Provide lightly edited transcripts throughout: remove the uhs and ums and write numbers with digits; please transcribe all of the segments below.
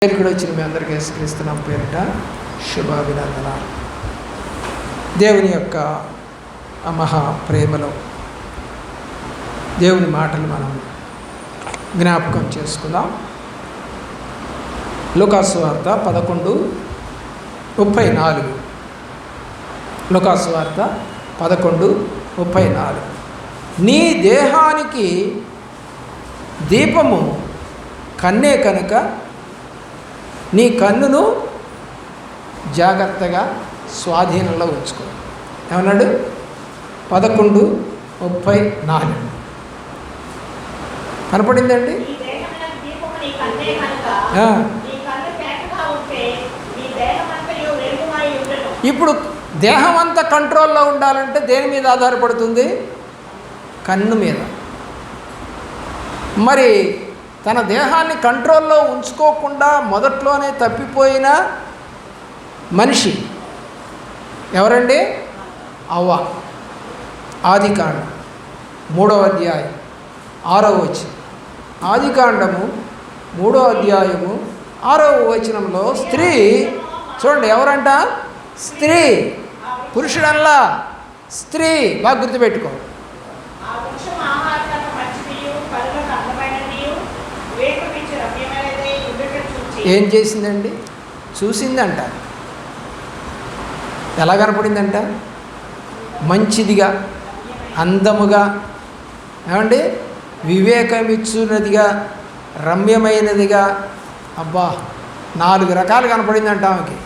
ఇక్కడ వచ్చిన మీ అందరికీ యేసుక్రీస్తునామం పేరిట శుభాభినందనాలు. దేవుని యొక్క మహా ప్రేమలో దేవుని మాటలు మనం జ్ఞాపకం చేసుకుందాం. లూకాసు వార్త 11:34. లూకాసు వార్త 11:34. నీ దేహానికి దీపము కన్నే కనుక నీ కన్నును జాగ్రత్తగా స్వాధీనంలో ఉంచుకో. ఏమన్నాడు? 11:34 కనపడిందండి. ఇప్పుడు దేహం అంతా కంట్రోల్లో ఉండాలంటే దేని మీద ఆధారపడుతుంది? కన్ను మీద. మరి తన దేహాన్ని కంట్రోల్లో ఉంచుకోకుండా మొదట్లోనే తప్పిపోయిన మనిషి ఎవరండి? అవ్వ. ఆదికాండం 3వ అధ్యాయం 6వ వచనం. ఆదికాండము 3వ అధ్యాయము 6వ వచనంలో స్త్రీ, చూడండి ఎవరంట? స్త్రీ, పురుషుడల్లా, స్త్రీ. బాగా గుర్తుపెట్టుకో. ఏం చేసిందండి? చూసిందంట. ఎలా కనపడిందంట? మంచిదిగా, అందముగా, ఏమండి, వివేకమిచ్చున్నదిగా, రమ్యమైనదిగా. అబ్బా, 4 రకాలు కనపడిందంట ఆమెకి.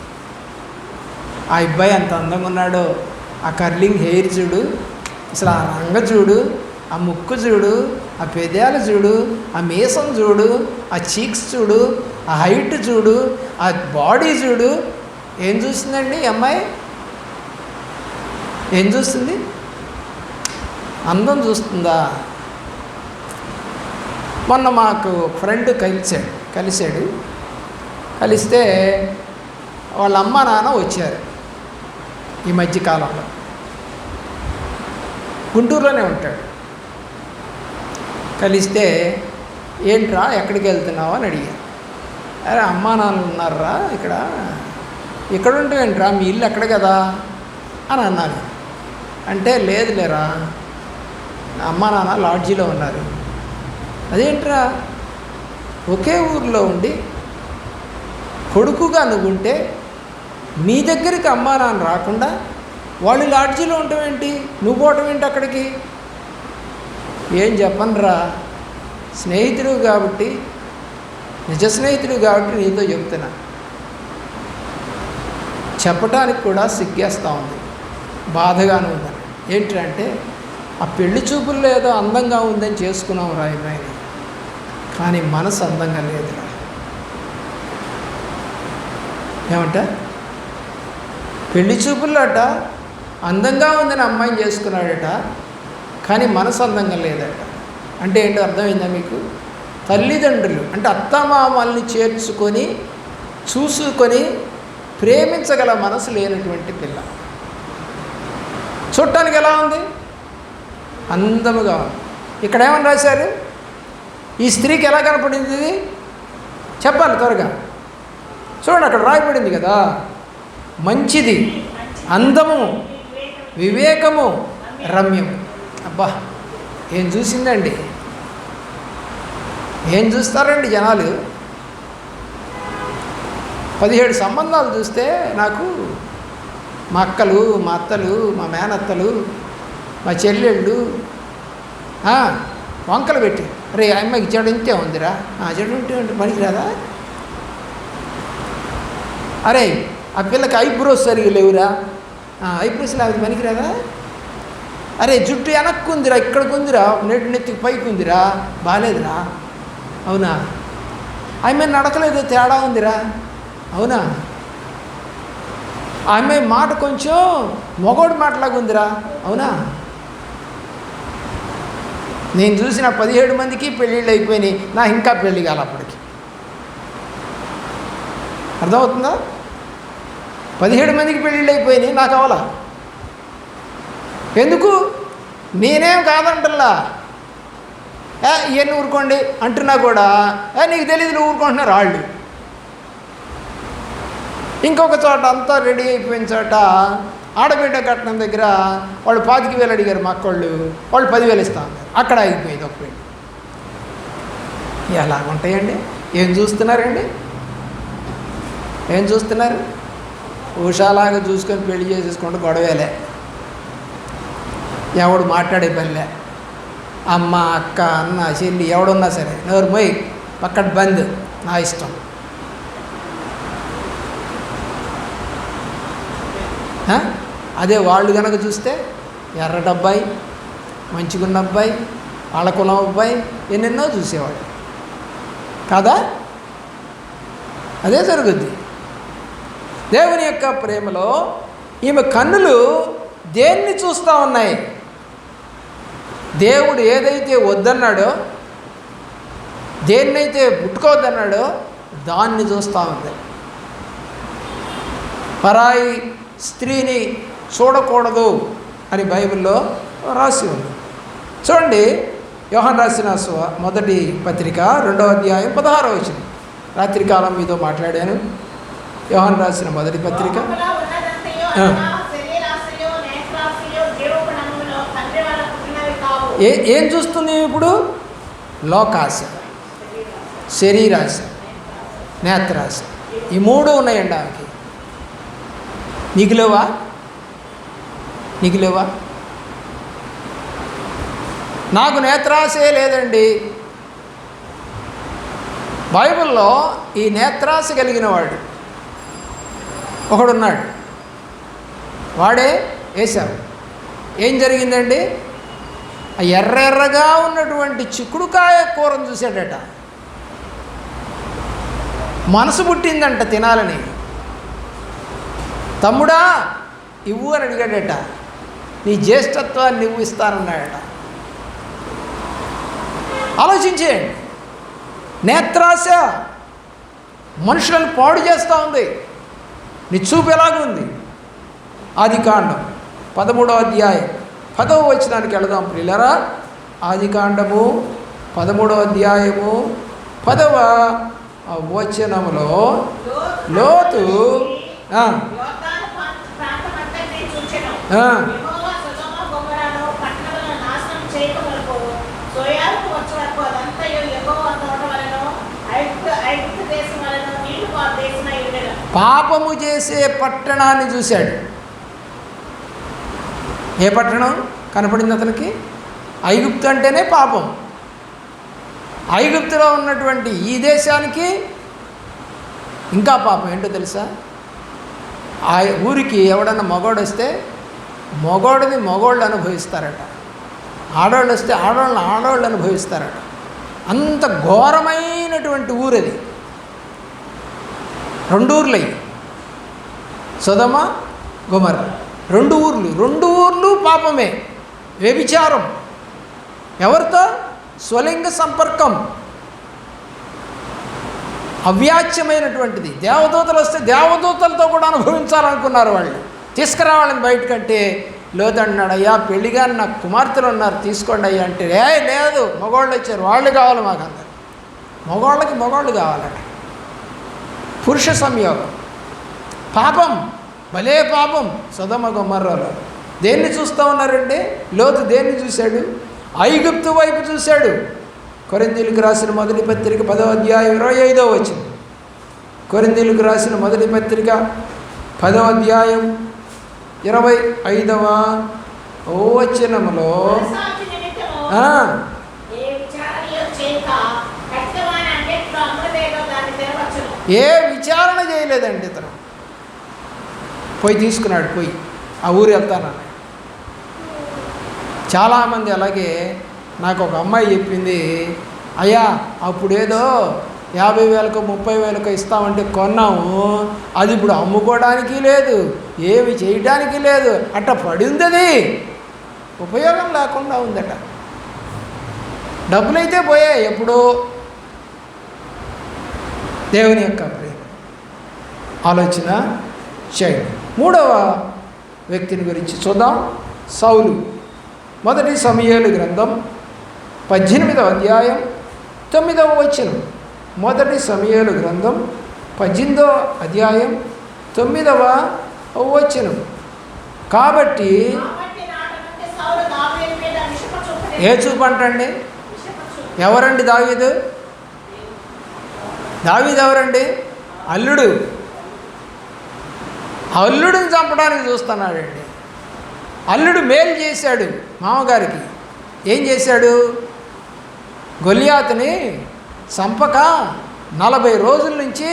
ఆ అబ్బాయి ఎంత అందంగా ఉన్నాడో, ఆ కర్లింగ్ హెయిర్ చూడు, అసలు ఆ రంగ చూడు, ఆ ముక్కు చూడు, ఆ పెదాలు చూడు, ఆ మీసం చూడు, ఆ చీక్స్ చూడు, ఆ హైట్ చూడు, ఆ బాడీ చూడు. ఏం చూస్తుందండి ఈ అమ్మాయి? ఏం చూస్తుంది? అందం చూస్తుందా? మొన్న మాకు ఫ్రెండ్ కలిశాడు. కలిస్తే వాళ్ళ అమ్మ నాన్న వచ్చారు ఈ మధ్యకాలంలో. గుంటూరులోనే ఉంటాడు. కలిస్తే ఏంట్రా ఎక్కడికి వెళ్తున్నావు అని అడిగా. అరే అమ్మా నాన్న ఉన్నారా ఇక్కడ ఉంటావేంట్రా, మీ ఇల్లు ఎక్కడ కదా అని అన్నాను. అంటే లేదులేరా, అమ్మా నాన్న లాడ్జీలో ఉన్నారు. అదేంట్రా, ఒకే ఊరిలో ఉండి కొడుకుగా నువ్వుంటే నీ దగ్గరికి అమ్మా నాన్న రాకుండా వాళ్ళు లాడ్జీలో ఉండటమేంటి, నువ్వు పోవటం ఏంటి అక్కడికి? ఏం చెప్పనురా, స్నేహితుడు కాబట్టి, నిజ స్నేహితుడు కాబట్టి నీతో చెప్తున్నా. చెప్పటానికి కూడా సిగ్గేస్తూ ఉంది, బాధగానే ఉందని. ఏంటంటే ఆ పెళ్లి చూపుల్లో ఏదో అందంగా ఉందని చేసుకున్నాం రా అమ్మాయిని, కానీ మనసు అందంగా లేదురా. ఏమంట? పెళ్లి చూపుల్లో అట అందంగా ఉందని అమ్మాయిని చేసుకున్నాడట, కానీ మనసు అందంగా లేదట. అంటే ఏంటో అర్థమైందా మీకు? తల్లిదండ్రులు అంటే అత్తమామల్ని చేర్చుకొని చూసుకొని ప్రేమించగల మనసు లేనటువంటి పిల్ల. చూడటానికి ఎలా ఉంది? అందముగా ఉంది. ఇక్కడ ఏమని రాశారు? ఈ స్త్రీకి ఎలా కనపడింది ఇది? చెప్పాలి త్వరగా. చూడండి, అక్కడ రాయబడింది కదా, మంచిది, అందము, వివేకము, రమ్యము. అబ్బా, ఏం చూసిందండి? ఏం చూస్తారండి జనాలు? 17 సంబంధాలు చూస్తే నాకు మా అక్కలు, మా అత్తలు, మా మేనత్తలు, మా చెల్లెళ్ళు వంకలు పెట్టి, రే అమ్మాయికి చెడు ఇంతే ఉందిరా, చెడు ఉంటే పనికి రాదా? అరే ఆ పిల్లకి ఐబ్రోస్ సరిగా లేవురా, ఐబ్రోస్ లేకపోతే పనికి రాదా? అరే జుట్టు వెనక్కు ఉందిరా, ఇక్కడికి ఉందిరా, నెత్తికి పైకి ఉందిరా, బాగాలేదురా. అవునా? ఆమె నడకలేదు, తేడా ఉందిరా. అవునా? ఆమె మాట కొంచెం మొగోడు మాటలాగా ఉందిరా. అవునా? నేను చూసిన 17 మందికి పెళ్ళిళ్ళు అయిపోయినాయి, నాకు ఇంకా పెళ్ళి కాలి. అప్పటికి అర్థమవుతుందా? 17 మందికి పెళ్ళిళ్ళు అయిపోయినాయి, నాకు అవలా. ఎందుకు? నేనేం కాదంటల్లా, ఇవన్నీ ఊరుకోండి అంటున్నా కూడా నీకు తెలియదు నువ్వు ఊరుకుంటున్నారు వాళ్ళు. ఇంకొక చోట అంతా రెడీ అయిపోయిన చోట ఆడబిడ్డ కట్నం దగ్గర వాళ్ళు 25,000 అడిగారు మా అక్కోళ్ళు, వాళ్ళు 10,000 ఇస్తా ఉన్నారు. అక్కడ ఆగిపోయింది ఒక పెళ్ళి. ఎలా ఉంటాయండి? ఏం చూస్తున్నారండి? ఏం చూస్తున్నారు? ఉషాలాగా చూసుకొని పెళ్లి చేసేసుకుంటూ గొడవేలే, ఎవడు మాట్లాడే పనిలే. అమ్మ, అక్క, అన్న, చెల్లి ఎవడున్నా సరే నోరు పోయి పక్కన బంద్, నా ఇష్టం. అదే వాళ్ళు కనుక చూస్తే ఎర్రటబ్బాయి, మంచిగున్న అబ్బాయి, వాళ్ళ కులం అబ్బాయి ఎన్నెన్నో చూసేవాడు కదా. అదే జరుగుద్ది. దేవుని యొక్క ప్రేమలో ఈమె కన్నులు దేన్ని చూస్తూ ఉన్నాయి? దేవుడు ఏదైతే వద్దన్నాడో, దేన్నైతే ముట్టుకోవద్దన్నాడో దాన్ని చూస్తూ ఉంది. పరాయి స్త్రీని చూడకూడదు అని బైబిల్లో రాసి ఉంది. చూడండి, యోహాను రాసిన మొదటి పత్రిక 2వ అధ్యాయం 16వ వచనం. రాత్రికాలం మీతో మాట్లాడాను. యోహాను రాసిన మొదటి పత్రిక. ఏం చూస్తుంది ఇప్పుడు? లోకాశ, శరీరాశ, నేత్రాశ. ఈ 3 ఉన్నాయండి ఆమెకి. నీకులేవా? నీకులేవా? నాకు నేత్రాశే లేదండి. బైబిల్లో ఈ నేత్రాశ కలిగిన వాడు ఒకడున్నాడు. వాడే ఏశావు. ఏం జరిగిందండి? ఆ ఎర్రెర్రగా ఉన్నటువంటి చిక్కుడుకాయ కూరను చూశాడట. మనసు పుట్టిందంట తినాలని. తమ్ముడా ఇవ్వు అని అడిగాడట. నీ జ్యేష్ఠత్వాన్ని నువ్వు ఇస్తానన్నాడట. ఆలోచించేయండి. నేత్రాశ మనుషులను పాడు చేస్తూ ఉంది. నీ చూపు ఎలాగుంది? ఆదికాండం 13వ అధ్యాయం 10వ వచనానికి వెళదాం ప్రియులారా. ఆదికాండము 13వ అధ్యాయము 10వ వచనములో లోతు పాపము చేసే పట్టణాన్ని చూశాడు. ఏ పట్టణం కనపడింది అతనికి? ఐగుప్తు అంటేనే పాపం. ఐగుప్తులో ఉన్నటువంటి ఈ దేశానికి ఇంకా పాపం ఏంటో తెలుసా? ఆ ఊరికి ఎవడన్నా మగోడు వస్తే మగోడిని మగోళ్ళు అనుభవిస్తారట, ఆడవాళ్ళు వస్తే ఆడవాళ్ళు అనుభవిస్తారట. అంత ఘోరమైనటువంటి ఊరది. 2 ఊర్లయ్యి, సొదొమ గొమొర్ర. 2 ఊర్లు పాపమే. వ్యభిచారం. ఎవరితో? స్వలింగ సంపర్కం. అవ్యాచ్యమైనటువంటిది. దేవదూతలు వస్తే దేవదూతలతో కూడా అనుభవించాలనుకున్నారు వాళ్ళు. తీసుకురావాలని బయటకంటే లోతన్నాడు, అయ్యా పెళ్ళిగా నాకు కుమార్తెలు ఉన్నారు తీసుకోండి అయ్యా అంటే, లేదు మగవాళ్ళు వచ్చారు, వాళ్ళు కావాలి మాకు అందరు. మగవాళ్ళు కావాలట. పురుష సంయోగం. పాపం, భలే పాపం. సొదొమ గొమొర్రాలో దేన్ని చూస్తూ ఉన్నారండి? లోతు దేన్ని చూశాడు? ఐగుప్తు వైపు చూశాడు. కొరింథీయులకు రాసిన మొదటి పత్రిక 10వ అధ్యాయం 25వ వచనం. కొరింథీయులకు రాసిన మొదటి పత్రిక 10వ అధ్యాయం 25వ వచనములో ఏ విచారణ చేయలేదండి ఇతను. పోయి తీసుకున్నాడు. పోయి ఆ ఊరు వెళ్తానని. చాలామంది అలాగే. నాకు ఒక అమ్మాయి చెప్పింది, అయ్యా అప్పుడేదో 50,000కో 30,000కో ఇస్తామంటే కొన్నాము, అది ఇప్పుడు అమ్ముకోవడానికి లేదు, ఏమి చేయడానికి లేదు, అట్ట పడింది. అది ఉపయోగం లేకుండా ఉందట. డబ్బులైతే పోయాయి ఎప్పుడో. దేవుని యొక్క ప్రేమ ఆలోచన చేయండి. 3వ వ్యక్తిని గురించి చూద్దాం. సౌలు. మొదటి సమూయేలు గ్రంథం 18వ అధ్యాయం 9వ వచనం. మొదటి సమూయేలు గ్రంథం 18వ అధ్యాయం 9వ వచనం. కాబట్టి ఏ చూపు అంటండి? ఎవరండి దావీదు? దావీదు ఎవరండి? అల్లుడు. అల్లుడిని చంపడానికి చూస్తున్నాడండి. అల్లుడు మేలు చేశాడు మామగారికి. ఏం చేశాడు? గొలియాతుని చంపక 40 రోజుల నుంచి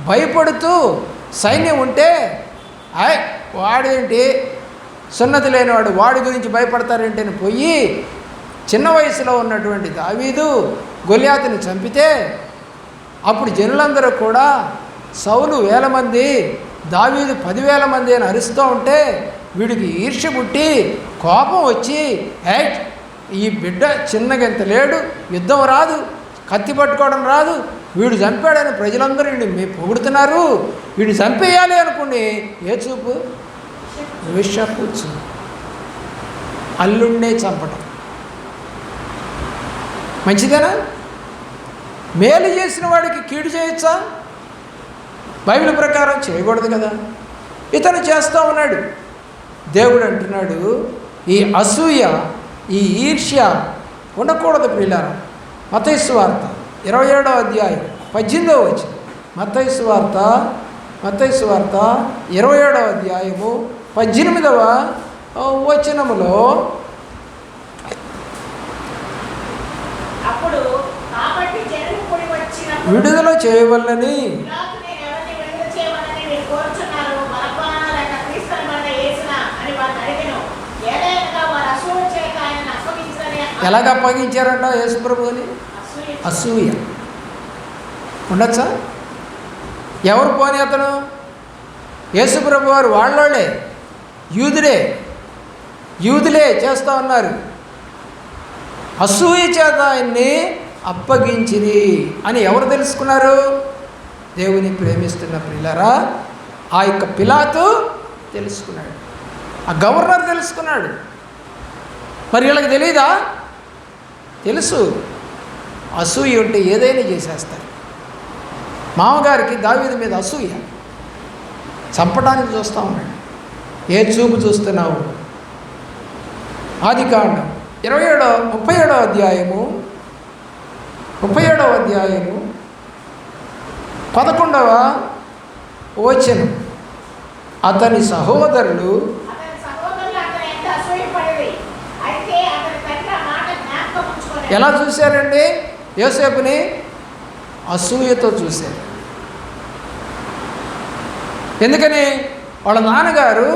భయపడుతూ సైన్యం ఉంటే, వాడేంటి సున్నతి లేనివాడు, వాడి గురించి భయపడతారేంటి అని పోయి చిన్న వయసులో ఉన్నటువంటి దావీదు గొలియాతుని చంపితే, అప్పుడు జనులందరూ కూడా సౌలు 1000 మంది, దావీదు 10,000 మంది అని అరుస్తూ ఉంటే వీడికి ఈర్ష్య పుట్టి కోపం వచ్చి, ఈ బిడ్డ చిన్నగెంత లేడు, యుద్ధం రాదు, కత్తి పట్టుకోవడం రాదు, వీడు చంపాడని ప్రజలందరూ వీడిని పొగుడుతున్నారు, వీడిని చంపేయాలి అనుకుని ఏ చూపు? విషపు చూపు. అల్లుడినే చంపడం మంచిదేనా? మేలు చేసిన వాడికి కీడు చేయొచ్చా? బైబిల్ ప్రకారం చేయకూడదు కదా. ఇతను చేస్తూ ఉన్నాడు. దేవుడు అంటున్నాడు, ఈ అసూయ, ఈ ఈర్ష్య ఉండకూడదు ప్రియులారా. మత్తయి సువార్త 27వ అధ్యాయం 18వ వచనం. మత్తయి సువార్త 27వ అధ్యాయము 18వ వచనములో, విడుదల చేయవలనని ఎలాగ అప్పగించారంట యేసుప్రభుని? అసూయ. ఉండొచ్చా? ఎవరు పోని అతను? యేసుప్రభు వారు వాళ్ళోళ్ళే, యూదులే చేస్తూ ఉన్నారు. అసూయ చేత ఆయన్ని అప్పగించిరి అని ఎవరు తెలుసుకున్నారు? దేవుని ప్రేమిస్తున్న ప్రియులారా, ఆ యొక్క పిలాతు తెలుసుకున్నాడు, ఆ గవర్నర్ తెలుసుకున్నాడు. మరి వీళ్ళకి తెలీదా? తెలుసు. అసూయ ఉంటే ఏదైనా చేసేస్తారు. మామగారికి దావీదు మీద అసూయ, చంపడానికి చూస్తూ ఉన్నాడు. ఏ చూపు చూస్తున్నావు? ఆదికాండం 37వ అధ్యాయము 11వ వచనం. అతని సహోదరులు ఎలా చూశారండి? యోసేపుని అసూయతో చూశారు. ఎందుకని? వాళ్ళ నాన్నగారు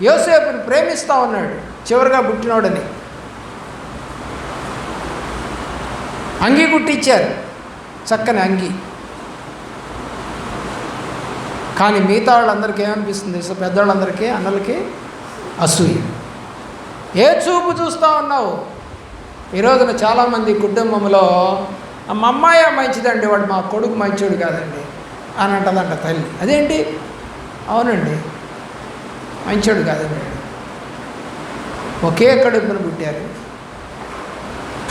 యోసేపుని ప్రేమిస్తూ ఉన్నాడు, చివరిగా పుట్టినోడని. అంగీ కుట్టించారు, చక్కని అంగీ. కానీ మిగతా వాళ్ళందరికీ ఏమనిపిస్తుంది? పెద్దవాళ్ళందరికీ, అన్నలకి అసూయ. ఏ చూపు చూస్తూ ఉన్నావు? ఈ రోజున చాలామంది కుటుంబంలో మా అమ్మాయి మంచిదండి, వాడు మా కొడుకు మంచోడు కాదండి అని అంటదంట తల్లి. అదేంటి? అవునండి, మంచోడు కాదండి. ఒకే కడుపున పుట్టారు,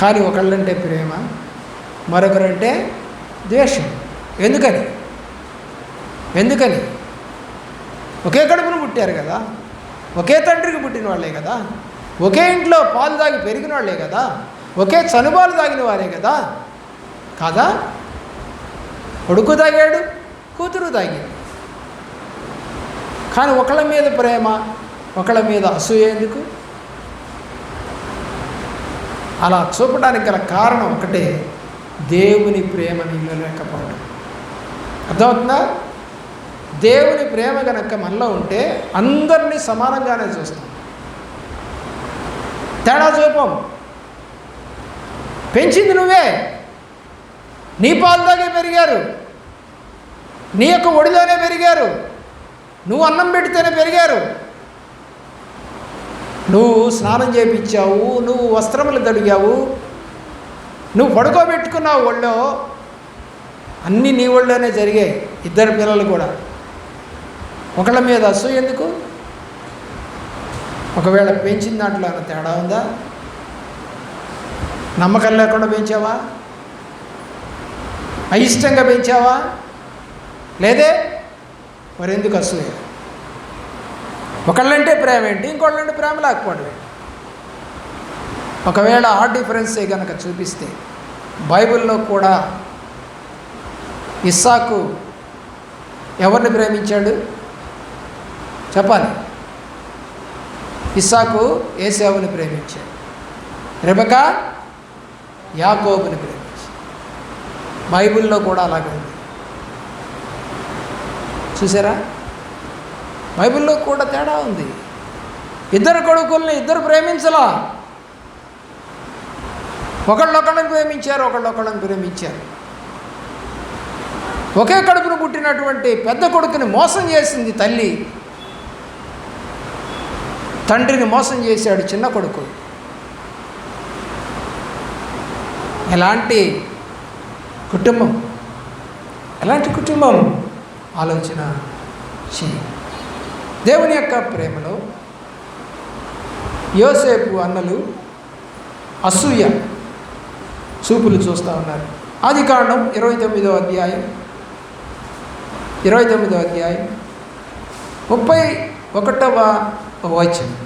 కానీ ఒకళ్ళంటే ప్రేమ, మరొకరంటే ద్వేషం. ఎందుకని? ఒకే కడుపున పుట్టారు కదా, ఒకే తండ్రికి పుట్టిన వాళ్ళే కదా, ఒకే ఇంట్లో పాలు తాగి పెరిగిన వాళ్ళే కదా, ఒకే చనుబాలు తాగిన వారే కదా. కాదా? కొడుకు తాగాడు, కూతురు తాగాడు. కానీ ఒకళ్ళ మీద ప్రేమ, ఒకళ్ళ మీద అసూయ ఎందుకు? అలా చూపడానికి గల కారణం ఒకటే, దేవుని ప్రేమ నీలో లేకపోవడం. అర్థమవుతుందా? దేవుని ప్రేమ కనుక మనలో ఉంటే అందరినీ సమానంగానే చూస్తాం, తేడా చూపం. పెంచింది నువ్వే, నీ పాలు తాగే పెరిగారు, నీ యొక్క ఒడిలోనే పెరిగారు, నువ్వు అన్నం పెడితేనే పెరిగారు, నువ్వు స్నానం చేయించావు, నువ్వు వస్త్రములు తడిగావు, నువ్వు పడుకోబెట్టుకున్నావు ఒళ్ళో, అన్నీ నీ ఒళ్ళోనే జరిగాయి. 2 పిల్లలు కూడా. ఒకళ్ళ మీద అసూయ ఎందుకు? ఒకవేళ పెంచిన దాంట్లో ఏమైనా తేడా ఉందా? నమ్మకం లేకుండా పెంచావా? అయిష్టంగా పెంచావా? లేదే. మరి ఎందుకు అసూయ? ఒకళ్ళంటే ప్రేమ ఏంటి, ఇంకోళ్ళంటే ప్రేమ లేకపోవడం ఏంటి? ఒకవేళ ఆ డిఫరెన్సే కనుక చూపిస్తే బైబిల్లో కూడా ఇస్సాకు ఎవరిని ప్రేమించాడు చెప్పాలి? ఇస్సాకు ఏశావుని ప్రేమించాడు, రెబెకా యాకోబుని ప్రేమించాడు. బైబిల్లో కూడా అలాగే ఉంది, చూసారా? బైబిల్లో కూడా తేడా ఉంది. ఇద్దరు కొడుకుల్ని ఇద్దరు ప్రేమించలా, ఒకళ్ళొకళ్ళని ప్రేమించారు, ఒకళ్ళొకళ్ళని ప్రేమించారు. ఒకే కడుపును పుట్టినటువంటి పెద్ద కొడుకుని మోసం చేసింది తల్లి, తండ్రిని మోసం చేశాడు చిన్న కొడుకు. ఎలాంటి కుటుంబం, ఎలాంటి కుటుంబం ఆలోచన చేయి. దేవుని యొక్క ప్రేమలో యోసేపు అన్నలు అసూయ చూపులు చూస్తూ ఉన్నారు. ఆదికాండం 29వ అధ్యాయం 31వ వచనం.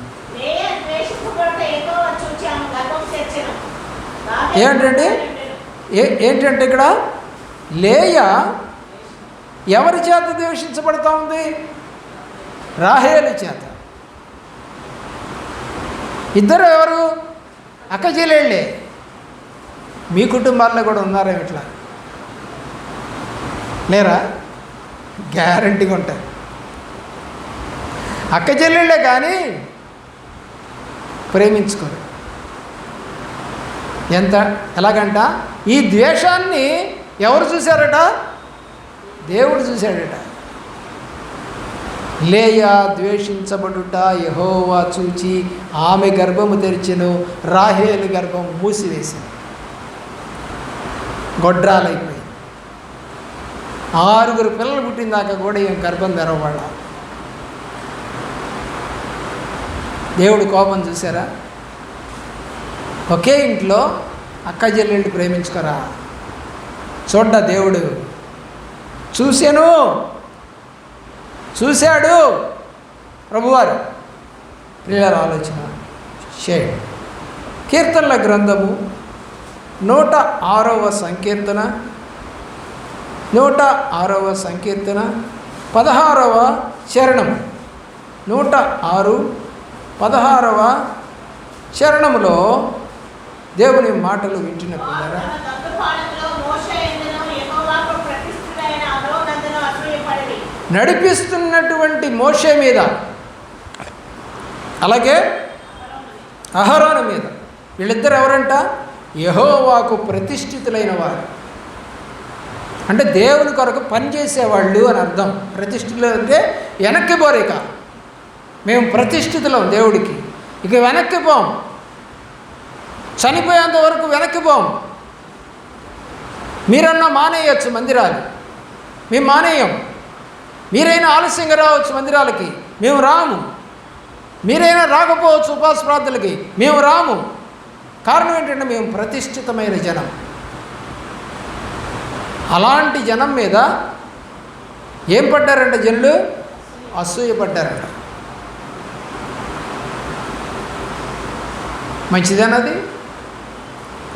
ఏంటంటే ఇక్కడ లేయా ఎవరి చేత ద్వేషించబడతా ఉంది? రాహేలు చేత. ఇద్దరు ఎవరు? అక్కచెల్లెళ్ళే. మీ కుటుంబాల్లో కూడా ఉన్నారా ఇట్లా? లేరా? గ్యారంటీగా ఉంటారు. అక్కచెల్లెళ్ళే కానీ ప్రేమించుకోరు. ఎలాగంట ఈ ద్వేషాన్ని ఎవరు చూశారట? దేవుడు చూశాడట. లేయా ద్వేషించబడుట యెహోవా చూచి ఆమె గర్భము తెరిచెను, రాహేలు గర్భం మూసివేసింది, గొడ్రాలైపోయింది. 6 పిల్లలు పుట్టిందాకా కూడా ఏం గర్భం తెరవబడ. దేవుడు కోపం చూసారా? ఒకే ఇంట్లో అక్క చెల్లెళ్ళు ప్రేమించుకోరా? చూడ్డా దేవుడు చూశాడు ప్రభువారు. ప్రియుల ఆలోచన చేయండి. కీర్తనల గ్రంథము 106వ సంకీర్తన 16వ చరణం 106 16వ చరణములో దేవుని మాటలు వింటున్నప్పుడు నడిపిస్తున్నటువంటి మోషే మీద, అలాగే అహరోను మీద, వీళ్ళిద్దరు ఎవరంట? యెహోవాకు ప్రతిష్ఠితులైన వారు. అంటే దేవుని కొరకు పనిచేసేవాళ్ళు అని అర్థం. ప్రతిష్ఠితులు అంటే వెనక్కి పోరు. ఇక మేము ప్రతిష్ఠితులం దేవుడికి, ఇక వెనక్కి పోం. చనిపోయేంత వరకు వెనక్కి పోం. మీరన్నా మానేయచ్చు మందిరాలు, మేము మానేయం. మీరైనా ఆలస్యంగా రావచ్చు మందిరాలకి, మేము రాము. మీరైనా రాకపోవచ్చు ఉపవాస ప్రార్థనలకి, మేము రాము. కారణం ఏంటంటే మేము ప్రతిష్ఠితమైన జనం. అలాంటి జనం మీద ఏం పడ్డారంట జనులు? అసూయ పడ్డారంట. మంచిదేనది?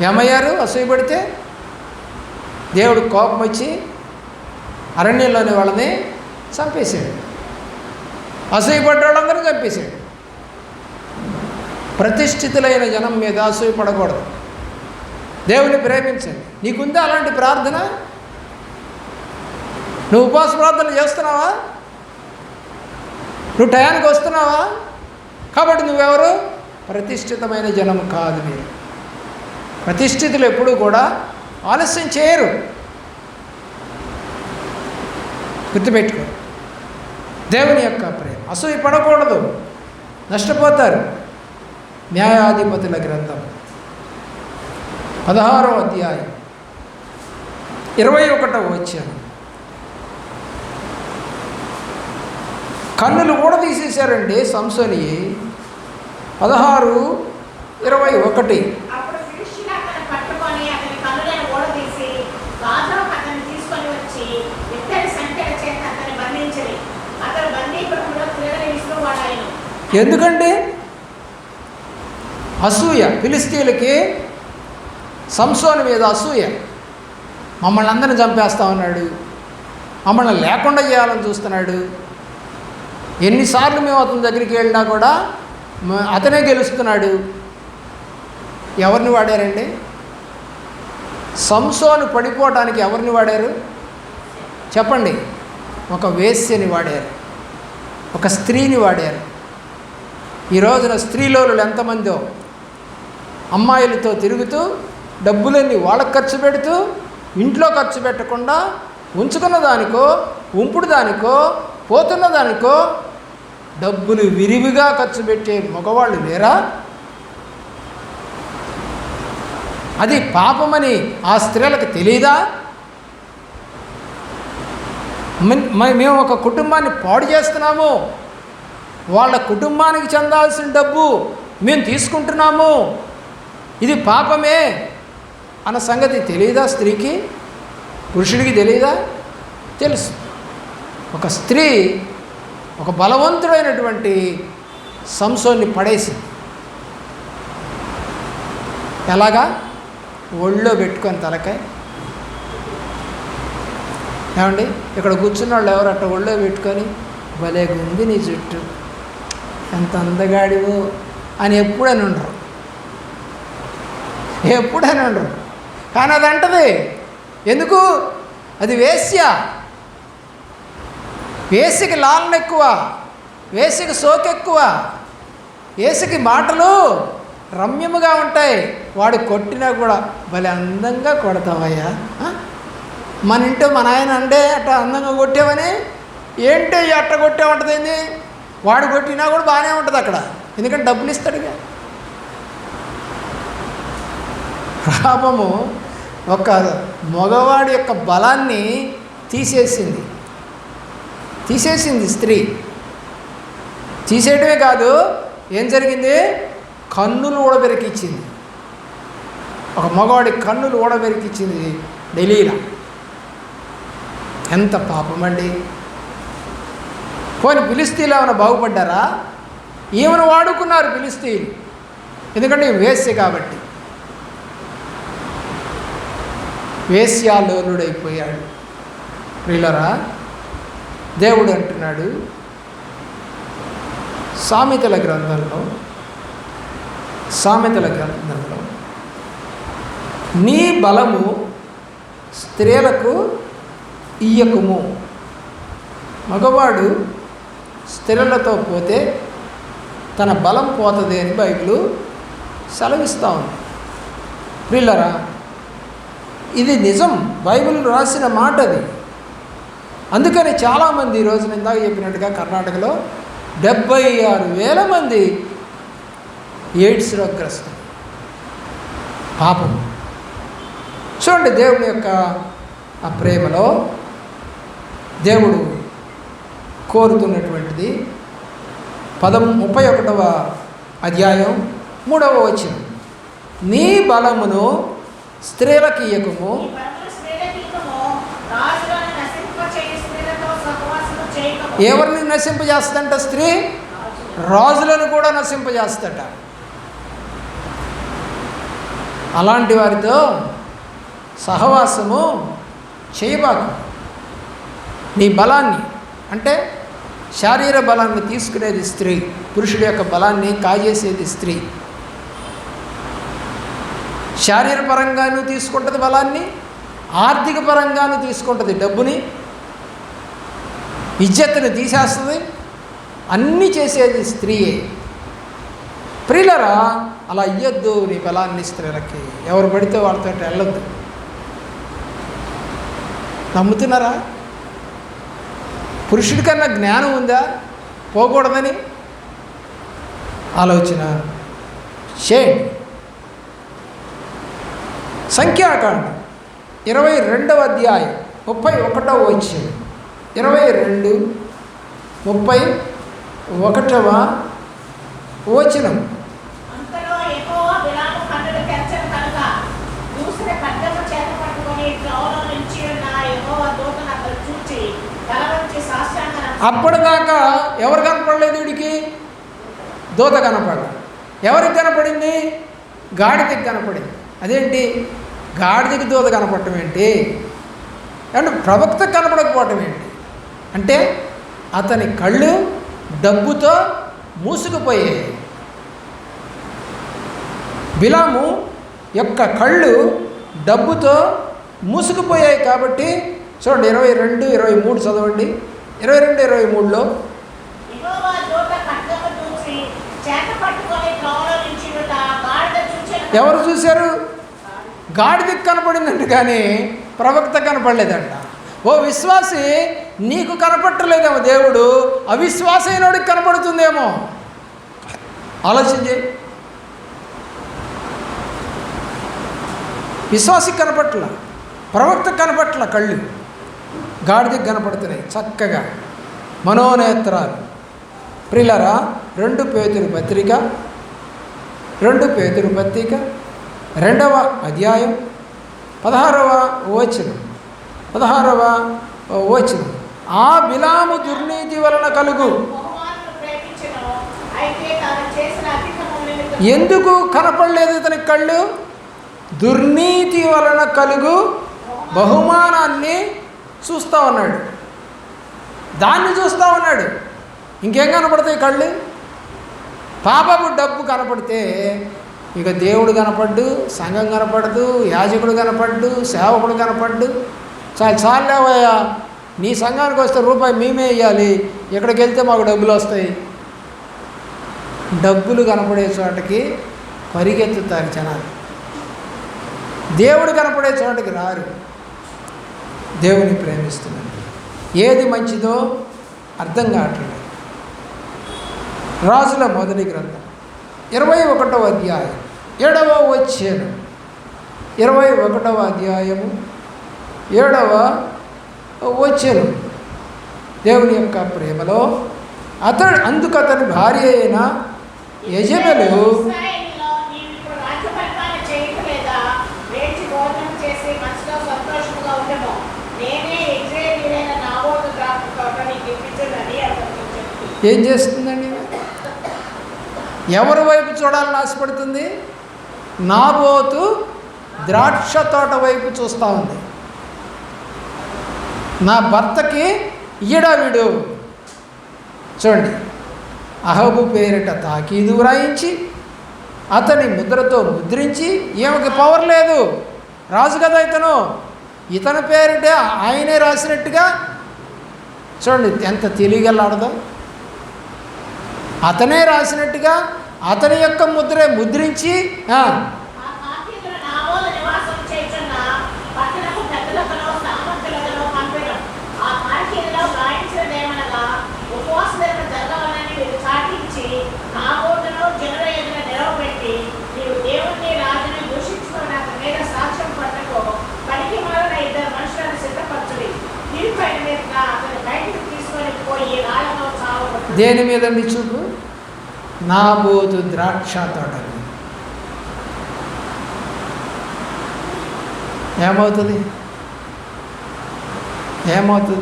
ఏమయ్యారు అసూయ పడితే? దేవుడు కోపం వచ్చి అరణ్యంలోని వాళ్ళని చంపేశాడు. అసూయపడ్డ వాళ్ళందరూ చంపేశాడు. ప్రతిష్ఠితులైన జనం మీద అసూయ పడకూడదు. దేవుని ప్రేమించండి. నీకుందా అలాంటి ప్రార్థన? నువ్వు ఉపవాస ప్రార్థనలు చేస్తున్నావా? నువ్వు టయానికి వస్తున్నావా? కాబట్టి నువ్వెవరు? ప్రతిష్ఠితమైన జనం కాదు. మీరు ప్రతిష్ఠితులు ఎప్పుడూ కూడా ఆలస్యం చేయరు. గుర్తుపెట్టుకో. దేవుని యొక్క ప్రేమ. అసూయ పడకూడదు, నష్టపోతారు. న్యాయాధిపతుల గ్రంథం 16వ అధ్యాయం 21వ వచనం. కన్నులు కూడా తీసేశారండి సంసోని. 16:21. ఎందుకంటే అసూయ. ఫిలిష్తీయులకి సంసోను మీద అసూయ. మమ్మల్ని అందరిని చంపేస్తా ఉన్నాడు, మమ్మల్ని లేకుండా చేయాలని చూస్తున్నాడు. ఎన్నిసార్లు మేము అతని దగ్గరికి వెళ్ళినా కూడా అతనే గెలుస్తున్నాడు. ఎవరిని వాడారండి? సంసోను పడిపోవటానికి ఎవరిని వాడారు చెప్పండి? ఒక వేశ్యని వాడారు, ఒక స్త్రీని వాడారు. ఈ రోజున స్త్రీలోలు ఎంతమందో అమ్మాయిలతో తిరుగుతూ డబ్బులన్నీ వాళ్ళకి ఖర్చు పెడుతూ ఇంట్లో ఖర్చు పెట్టకుండా ఉంచుకున్న దానికో ఉంపుడు దానికో పోతున్న దానికో డబ్బులు విరివిగా ఖర్చు పెట్టే మగవాళ్ళు లేరా? అది పాపమని ఆ స్త్రీలకు తెలియదా? మేము ఒక కుటుంబాన్ని పాడు చేస్తున్నాము, వాళ్ళ కుటుంబానికి చెందాల్సిన డబ్బు మేము తీసుకుంటున్నాము, ఇది పాపమే అన్న సంగతి తెలియదా స్త్రీకి? పురుషుడికి తెలియదా? తెలుసు. ఒక స్త్రీ ఒక బలవంతుడైనటువంటి సంసోన్ని పడేసింది. ఎలాగా? ఒళ్ళో పెట్టుకొని తలకాయ. ఏమండి, ఇక్కడ కూర్చున్న వాళ్ళు ఎవరు అట్ట ఒళ్ళో పెట్టుకొని భలే ఉంది నీ జుట్టు, ఎంత అందగాడివో అని ఎప్పుడైనా ఉండరు, ఎప్పుడైనా ఉండరు. కానీ అది అంటది. ఎందుకు? అది వేశ్య. వేసికి లాలన ఎక్కువ, వేసికి సోకెక్కువ, వేసికి మాటలు రమ్యముగా ఉంటాయి. వాడు కొట్టినా కూడా భలే అందంగా కొడతావయ్యా. మన ఇంట్లో మన ఆయన అంటే అట్ట అందంగా కొట్టావని, ఏంటి అట్ట కొట్టామంటది. వాడు కొట్టినా కూడా బాగానే ఉంటుంది అక్కడ, ఎందుకంటే డబ్బులు ఇస్తాడుగా. పాపము ఒక మగవాడి యొక్క బలాన్ని తీసేసింది స్త్రీ. తీసేయటమే కాదు, ఏం జరిగింది? కన్నులు ఊడబెరికిచ్చింది. ఒక మగవాడి కన్నులు ఊడబెరికిచ్చింది ఢిల్లీలో. ఎంత పాపమండి! పోనీ ఫిలిష్తీయులు ఏమైనా బాగుపడ్డారా? ఏమైనా వాడుకున్నారు ఫిలిష్తీయులు, ఎందుకంటే వేశ్య కాబట్టి. వేశ్యాలోలుడైపోయాడు. ప్రియులారా, దేవుడు అంటున్నాడు సామెతల గ్రంథంలో, నీ బలము స్త్రీలకు ఇయ్యకుము. మగవాడు స్త్రీలతో పోతే తన బలం పోతుంది అని బైబిల్ సెలవిస్తూ ఉంది. ప్రియులారా, ఇది నిజం, బైబిల్ రాసిన మాట అది. అందుకని చాలామంది ఈరోజు ఇందాక చెప్పినట్టుగా కర్ణాటకలో 76,000 మంది ఎయిడ్స్ రోగగ్రస్తులు. పాపం. చూడండి, దేవుని యొక్క ఆ ప్రేమలో దేవుడు కోరుతున్నటువంటిది 31వ అధ్యాయం 3వ వచనం. నీ బలమును స్త్రీలకు ఇయ్యకుము. ఎవరిని నశింపజేస్తుందంట స్త్రీ? రాజులను కూడా నశింపజేస్తట. అలాంటి వారితో సహవాసము చేయబాకు. నీ బలాన్ని, అంటే శారీర బలాన్ని తీసుకునేది స్త్రీ, పురుషుడి యొక్క బలాన్ని కాజేసేది స్త్రీ. శారీర పరంగాను తీసుకుంటుంది బలాన్ని, ఆర్థిక పరంగాను తీసుకుంటుంది డబ్బుని, ఇజ్జత్తుని తీసేస్తుంది. అన్నీ చేసేది స్త్రీయే. ప్రియులరా, అలా ఇయ్యొద్దు నీ బలాన్ని స్త్రీలకి. ఎవరు పడితే వాళ్ళతో వెళ్ళొద్దు. నమ్ముతున్నారా? పురుషుడి కన్నా జ్ఞానం ఉందా పోకూడదని? ఆలోచన చేయండి. సంఖ్యాకాండం 22వ అధ్యాయం 31వ వచనం. 22:31 వచనం. అప్పటిదాకా ఎవరు కనపడలేదు వీడికి? దూత కనపడ. ఎవరికి కనపడింది? గాడిదకి కనపడింది. అదేంటి గాడిదకి దూత కనపడటం ఏంటి? అంటే ప్రవక్తకు కనపడకపోవటం ఏంటి? అంటే అతని కళ్ళు డబ్బుతో మూసుకుపోయాయి. బిలాము యొక్క కళ్ళు డబ్బుతో మూసుకుపోయాయి. కాబట్టి చూడండి 22, 23 చదవండి. 22, 23లో ఎవరు చూశారు? గాడిదకి కనపడిందంట, కానీ ప్రవక్త కనపడలేదంట. ఓ విశ్వాసి, నీకు కనపట్టలేదేమో దేవుడు, అవిశ్వాసైనోడికి కనపడుతుందేమో. ఆలోచించే. విశ్వాసికి కనపట్ల, ప్రవక్తకు కనపట్ల కళ్ళు, గాడిదకి కనపడుతున్నాయి చక్కగా మనోనేత్రాలు. ప్రియులారా, 2 పేతురు పత్రిక 2వ అధ్యాయం 16వ వచనం. ఆ బిలాము దుర్నీతి వలన కలుగు. ఎందుకు కనపడలేదు ఇతనికి కళ్ళు? దుర్నీతి వలన కలుగు బహుమానాన్ని చూస్తూ ఉన్నాడు, దాన్ని చూస్తూ ఉన్నాడు. ఇంకేం కనపడతాయి కళ్ళు? పాపపు డబ్బు కనపడితే ఇక దేవుడు కనపడ్డు, సంఘం కనపడదు, యాజకుడు కనపడ్డు, సేవకుడు కనపడ్డు. చాలేవయ్యా, నీ సంఘానికి వస్తే రూపాయి మేమే ఇవ్వాలి, ఇక్కడికి వెళ్తే మాకు డబ్బులు వస్తాయి. డబ్బులు కనపడే చోటకి పరిగెత్తుతారు జనాలు, దేవుడు కనపడే చోటకి రారు. దేవుని ప్రేమిస్తున్నాడు. ఏది మంచిదో అర్థం కావట్లేదు. రాజుల మొదటి గ్రంథం 21వ అధ్యాయం 7వ వచనం. 21వ అధ్యాయము 7వ వచనం. దేవుని యొక్క ప్రేమలో అందుకు అతని భార్య అయిన యెజెబెలు ఏం చేస్తుందండి? ఎవరి వైపు చూడాలని ఆశపడుతుంది? నాబోతు ద్రాక్ష తోట వైపు చూస్తూ ఉంది. నా భర్తకి ఈడవిడు. చూడండి, అహబు పేరిట తాకీదు వ్రాయించి అతని ముద్రతో ముద్రించి, ఈమెకి పవర్ లేదు, రాజు కదా ఇతని పేరిటే ఆయనే రాసినట్టుగా. చూడండి ఎంత తెలియగలాడదో. అతనే రాసినట్టుగా అతని యొక్క ముద్రించి దేని మీదండి చూపు? నాబోతు ద్రాక్ష తోట. ఏమవుతుంది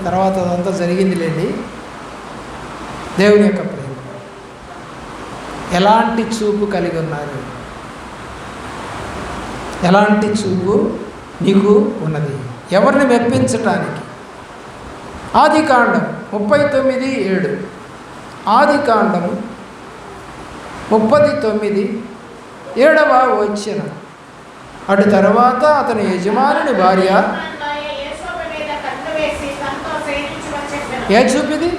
తర్వాత అదంతా జరిగిందిలేండి. దేవుని యొక్క ప్రేమ ఎలాంటి చూపు కలిగి ఉన్నారు? ఎలాంటి చూపు నీకు ఉన్నది? ఎవరిని మెప్పించటానికి? ఆదికాండం 39:7. ఆదికాండము 39:7వ వచనం. అటు తర్వాత అతని యజమానుని భార్య ఏ చూపిది?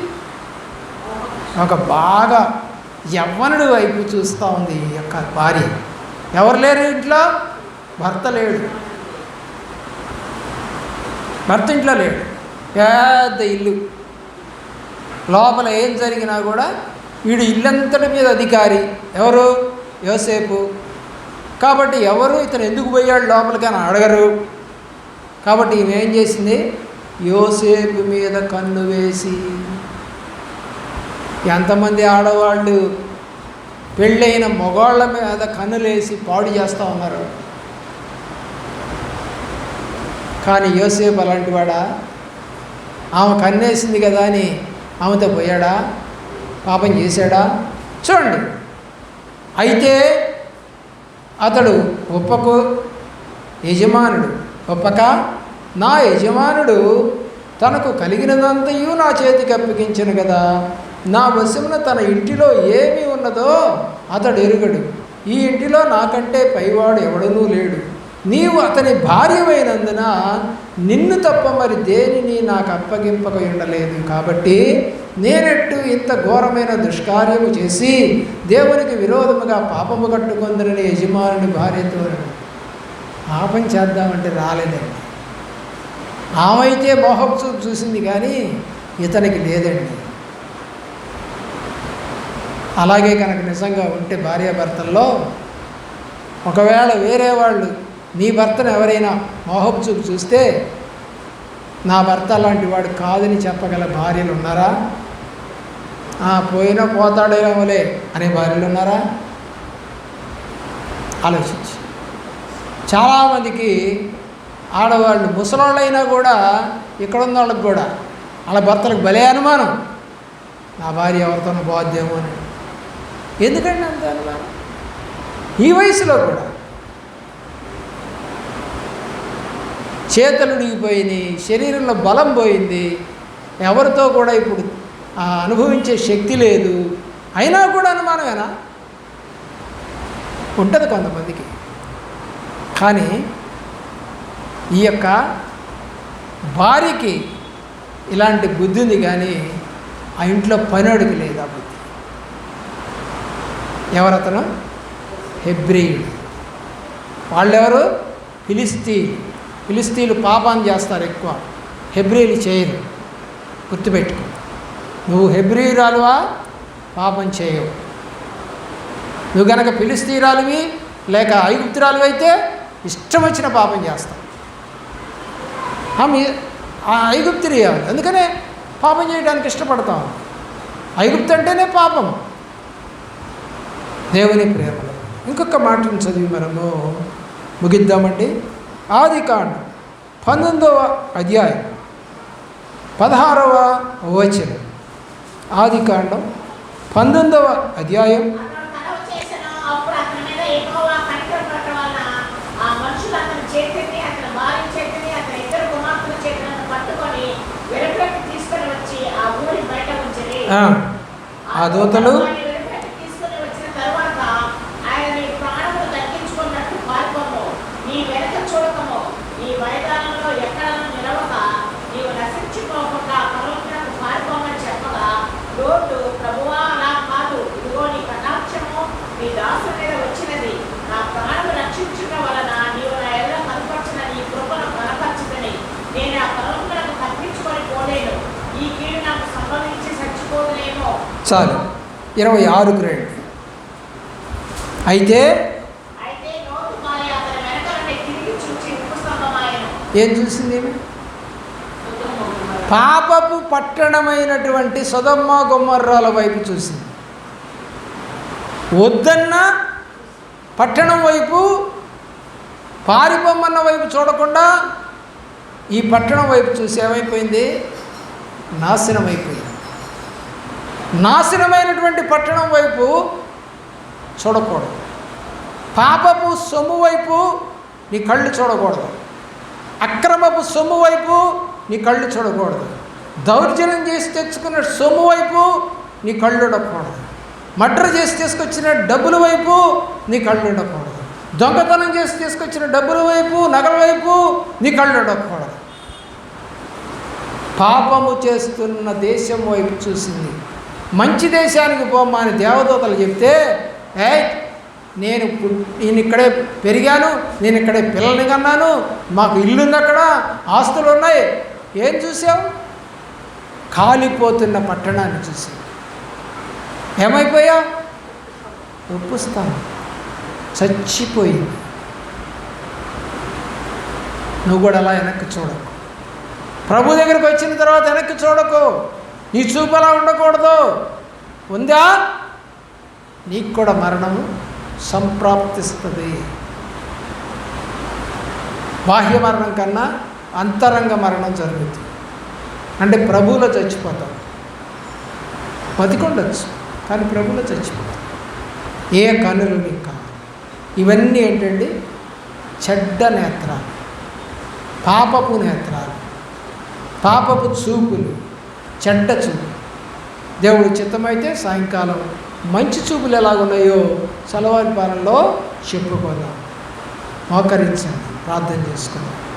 ఒక బాగా యవ్వనుడి వైపు చూస్తూ ఉంది ఈ యొక్క భార్య. ఎవరు లేరు ఇంట్లో? భర్త లేడు. భర్త ఇంట్లో లేడు. పెద్ద ఇల్లు, లోపల ఏం జరిగినా కూడా వీడు ఇల్లంతటి మీద అధికారి. ఎవరు? యోసేపు. కాబట్టి ఎవరు ఇతను ఎందుకు పోయాడు లోపలికి అని అడగరు. కాబట్టి ఈమె ఏం చేసింది? యోసేపు మీద కన్ను వేసి. ఎంతమంది ఆడవాళ్ళు పెళ్ళైన మగవాళ్ళ మీద కన్నులేసి పాడు చేస్తూ ఉన్నారు. కానీ యోసేపు అలాంటి వాడా? ఆమె కన్నేసింది కదా అని ఆమెతో పోయాడా? పాపం చేశాడా? చూడండి అయితే అతడు ఒప్పక నా యజమానుడు తనకు కలిగినదంతయు నా చేతికి అప్పగించను కదా, నా వశమున తన ఇంటిలో ఏమి ఉన్నదో అతడు ఎరుగడు, ఈ ఇంటిలో నాకంటే పైవాడు ఎవడనూ లేడు. నీవు అతని భార్యమైనందున నిన్ను తప్ప మరి దేనిని నాకు అప్పగింపక ఉండలేదు. కాబట్టి నేనెట్టు ఇంత ఘోరమైన దుష్కార్యము చేసి దేవునికి విరోధముగా పాపము కట్టుకొందరని యజమానుని భార్యతో పాపం చేద్దామంటే రాలేదండి. ఆమె అయితే మోహపు చూపు చూసింది కానీ ఇతనికి లేదండి. అలాగే కనుక నిజంగా ఉంటే భార్యాభర్తల్లో ఒకవేళ వేరే వాళ్ళు మీ భర్తను ఎవరైనా మోహపు చూపు చూస్తే నా భర్త అలాంటి వాడు కాదని చెప్పగల భార్యలు ఉన్నారా? పోయినా పోతాడేమోలే అనే భార్యలు ఉన్నారా? ఆలోచించి. చాలామందికి ఆడవాళ్ళు ముసలోళ్ళైనా కూడా ఇక్కడున్న వాళ్ళకి కూడా వాళ్ళ భర్తలకు భలే అనుమానం, నా భార్య ఎవరితోనూ పోద్దేమో అని. ఎందుకండి అంత అనుమానం? ఈ వయసులో కూడా చేతులు ఉడిగిపోయినాయి, శరీరంలో బలం పోయింది, ఎవరితో కూడా ఇప్పుడు అనుభవించే శక్తి లేదు, అయినా కూడా అనుమానమేనా? ఉంటుంది కొంతమందికి. కానీ ఈ యొక్క భార్యకి ఇలాంటి బుద్ధి ఉంది కానీ ఆ ఇంట్లో పనోడికి లేదు ఆ బుద్ధి. ఎవరతను? హెబ్రీయుడు. వాళ్ళెవరు? ఫిలిస్తీన్లు పాపాన్ని చేస్తారు ఎక్కువ, హెబ్రీలు చేయరు. గుర్తుపెట్టుకో, నువ్వు హెబ్రీయురాలువా పాపం చేయవు. నువ్వు కనుక ఫిలిస్తీయురాలువి లేక ఐగుప్తురాలు అయితే ఇష్టం వచ్చిన పాపం చేస్తావు. ఆ ఐగుప్తురియాలి, అందుకనే పాపం చేయడానికి ఇష్టపడతాం. ఐగుప్తు అంటేనే పాపం. దేవుని ప్రేమలో ఇంకొక మాటను చదివి మనము ముగిద్దామండి. ఆదికాండం 19వ అధ్యాయం 16వ వచనం. ఆదికాండం 19వ అధ్యాయం ఆ దూతలు చాలు 26కి రండి. అయితే ఏం చూసింది? పాపపు పట్టణమైనటువంటి సొదొమ గొమొర్రాల వైపు చూసింది. వద్దన్న పట్టణం వైపు, పారిపోమన్న వైపు చూడకుండా ఈ పట్టణం వైపు చూసి ఏమైపోయింది? నాశనం అయిపోయింది. నాశనమైనటువంటి పట్టణం వైపు చూడకూడదు. పాపపు సొమ్ము వైపు నీ కళ్ళు చూడకూడదు. అక్రమపు సొమ్ము వైపు నీ కళ్ళు చూడకూడదు. దౌర్జన్యం చేసి తెచ్చుకున్న సొమ్ము వైపు నీ కళ్ళు ఉండకూడదు. మర్డర్ చేసి తీసుకొచ్చిన డబ్బుల వైపు నీ కళ్ళు ఉండకూడదు. దొంగతనం చేసి తీసుకొచ్చిన డబ్బుల వైపు, నగల వైపు నీ కళ్ళు ఉండకూడదు. పాపము చేస్తున్న దేశం వైపు చూసింది. మంచి దేశానికి పోమ్మా అని దేవదూతలు చెప్తే, నేను ఇక్కడే పెరిగాను, నేను ఇక్కడే పిల్లల్ని కన్నాను, మాకు ఇల్లు ఉంది, అక్కడ ఆస్తులు ఉన్నాయి. ఏం చూసావు? కాలిపోతున్న పట్టణాన్ని చూసావు. ఏమైపోయావు? ఒప్పుస్తాను, చచ్చిపోయింది. నువ్వు కూడా అలా వెనక్కి చూడకు. ప్రభు దగ్గరికి వచ్చిన తర్వాత వెనక్కి చూడకు. నీ చూపు అలా ఉండకూడదు. ఉందా? నీకు కూడా మరణము సంప్రాప్తిస్తుంది. బాహ్య మరణం కన్నా అంతరంగ మరణం జరుగుతుంది. అంటే ప్రభువులో చచ్చిపోతాం. బతికొండొచ్చు కానీ ప్రభువులో చచ్చిపోతాం. ఏ కనులు నీకు కావాలి. ఇవన్నీ ఏంటండి? చెడ్డ నేత్రాలు, పాపపు నేత్రాలు, పాపపు చూపులు, చెడ్డ చూపు. దేవుడు చిత్తమైతే సాయంకాలం మంచి చూపులు ఎలాగున్నాయో సలవారి పాలనలో చెప్పుకుందాం. మోకరించండి, ప్రార్థన చేసుకుందాం.